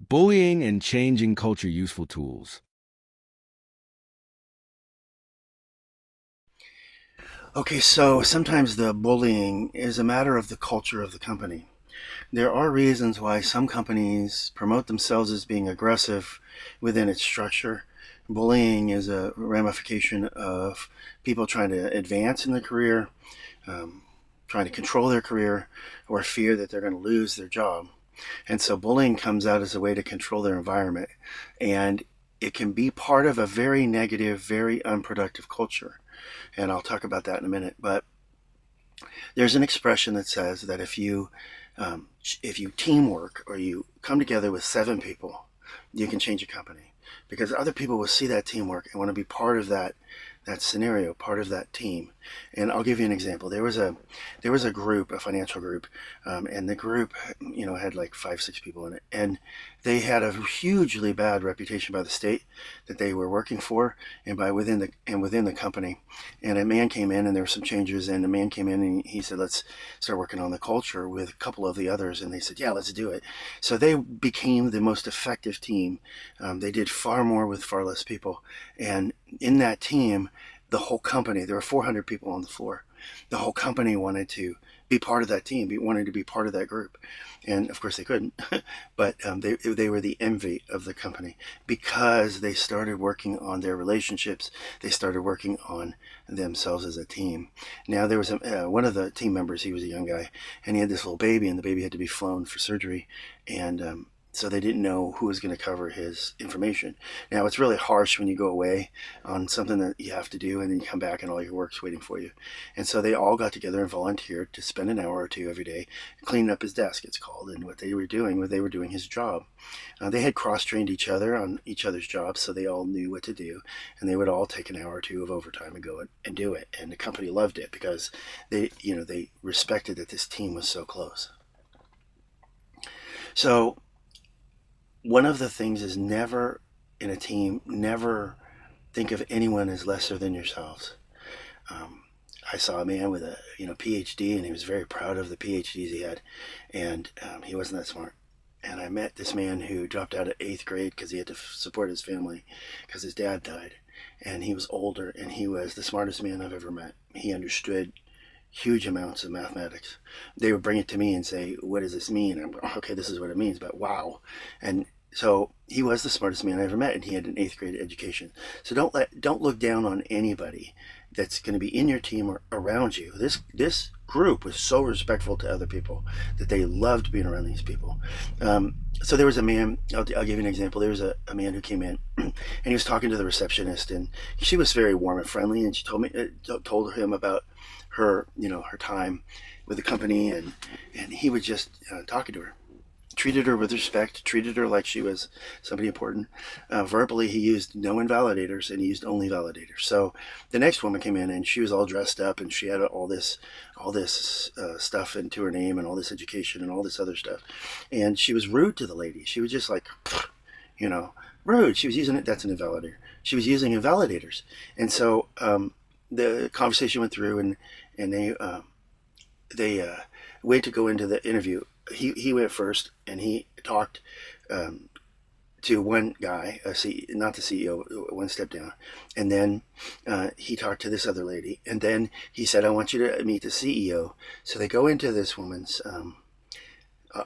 Bullying and changing culture useful tools. Okay, so sometimes the bullying is a matter of the culture of the company. There are reasons why some companies promote themselves as being aggressive within its structure. Bullying is a ramification of people trying to advance in their career, um, trying to control their career, or fear that they're going to lose their job. And so bullying comes out as a way to control their environment. And it can be part of a very negative, very unproductive culture. And I'll talk about that in a minute. But there's an expression that says that if you teamwork or you come together with seven people, you can change a company because other people will see that teamwork and want to be part of that scenario, part of that team. And I'll give you an example. There was a group, a financial group, and the group, had like 5, 6 people in it, and they had a hugely bad reputation by the state that they were working for, and within the company. And a man came in, and there were some changes, and the man came in and he said, "Let's start working on the culture with a couple of the others," and they said, "Yeah, let's do it." So they became the most effective team. They did far more with far less people, and in that team, the whole company, there were 400 people on the floor. The whole company wanted to be part of that team, wanted to be part of that group. And of course they couldn't, but they were the envy of the company because they started working on their relationships. They started working on themselves as a team. Now there was one of the team members, he was a young guy, and he had this little baby, and the baby had to be flown for surgery. And so they didn't know who was going to cover his information. Now it's really harsh when you go away on something that you have to do and then you come back and all your work's waiting for you. And so they all got together and volunteered to spend an hour or two every day cleaning up his desk, it's called. And what they were doing was they were doing his job. They had cross-trained each other on each other's jobs, so they all knew what to do. And they would all take an hour or two of overtime and go and do it. And the company loved it because they respected that this team was so close. So one of the things is never in a team, never think of anyone as lesser than yourselves. Um, I saw a man with a PhD, and he was very proud of the PhDs he had, and he wasn't that smart. And I met this man who dropped out of 8th grade because he had to support his family because his dad died, and he was older, and he was the smartest man I've ever met. He understood huge amounts of mathematics. They would bring it to me and say, "What does this mean?" I'm going, "Okay, this is what it means," but wow. And so he was the smartest man I ever met, and he had an 8th grade education. So don't look down on anybody that's going to be in your team or around you. This group was so respectful to other people that they loved being around these people. So there was a man. I'll give you an example. There was a man who came in, and he was talking to the receptionist, and she was very warm and friendly, and she told him about her time with the company, and he was just talking to her, treated her with respect, treated her like she was somebody important. Verbally, he used no invalidators and he used only validators. So the next woman came in and she was all dressed up and she had all this stuff into her name and all this education and all this other stuff, and she was rude to the lady. She was just like, you know, rude. She was using it. That's an invalidator. She was using invalidators, and so the conversation went through, and they went to go into the interview. He went first, and he talked um, to one guy, not the CEO, one step down, and then he talked to this other lady, and then he said, "I want you to meet the CEO." So they go into this woman's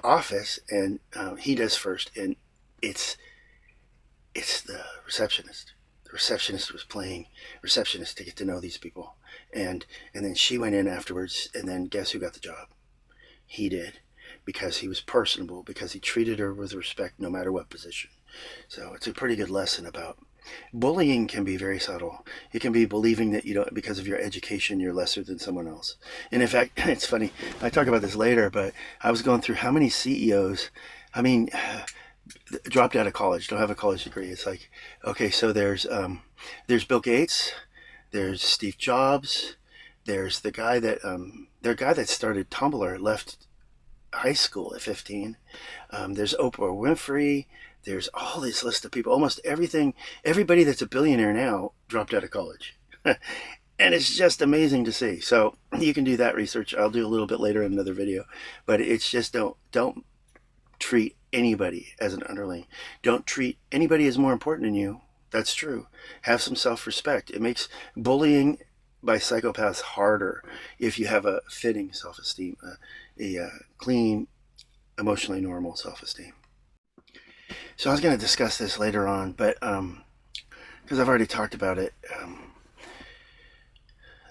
office, and he does first, and it's it's the receptionist. The receptionist was playing receptionist to get to know these people, and then she went in afterwards, and then guess who got the job? He did, because he was personable, because he treated her with respect no matter what position. So it's a pretty good lesson about bullying. Can be very subtle. It can be believing that you don't, because of your education, you're lesser than someone else. And in fact, it's funny. I talk about this later, but I was going through how many CEOs. I mean, dropped out of college, don't have a college degree. It's like, okay, so there's Bill Gates, there's Steve Jobs, there's the guy that started Tumblr left high school at 15. There's Oprah Winfrey. There's all this list of people. Almost everybody that's a billionaire now dropped out of college. And it's just amazing to see. So you can do that research. I'll do a little bit later in another video, but it's just don't treat anybody as an underling. Don't treat anybody as more important than you. That's true. Have some self-respect. It makes bullying by psychopaths harder if you have a fitting self-esteem, a clean, emotionally normal self-esteem. So I was going to discuss this later on, but because I've already talked about it,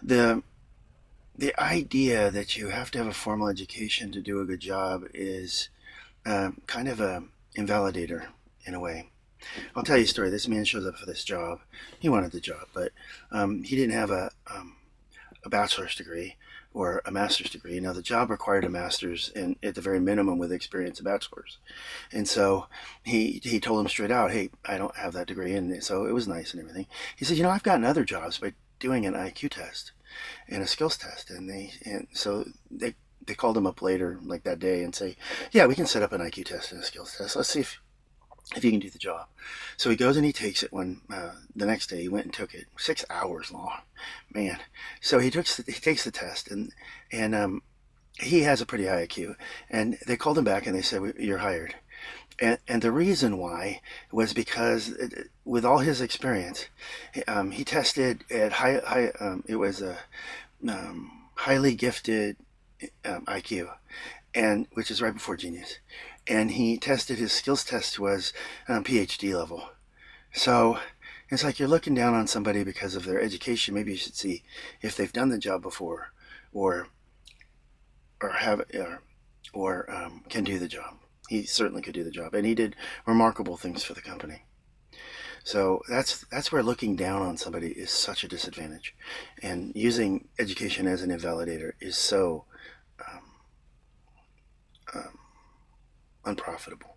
the the idea that you have to have a formal education to do a good job is kind of a invalidator in a way. I'll tell you a story. This man shows up for this job. He wanted the job, but he didn't have a bachelor's degree or a master's degree. Now, the job required a master's and at the very minimum with experience, a bachelor's. And so he told him straight out, hey, I don't have that degree. And so it was nice and everything. He said, I've gotten other jobs by doing an IQ test and a skills test. And so they called him up later, like that day, and say, yeah, we can set up an IQ test and a skills test. Let's see if you can do the job. So he goes and he takes it the next day. He went and took it. 6 hours long, man. So he takes the test, and he has a pretty high IQ. And they called him back and they said, you're hired. And the reason why was because with all his experience, he tested at high it was a highly gifted IQ, and which is right before genius. And he tested, his skills test was PhD level. So it's like you're looking down on somebody because of their education. Maybe you should see if they've done the job before, or have or can do the job. He certainly could do the job, and he did remarkable things for the company. So that's where looking down on somebody is such a disadvantage, and using education as an invalidator is so um, unprofitable.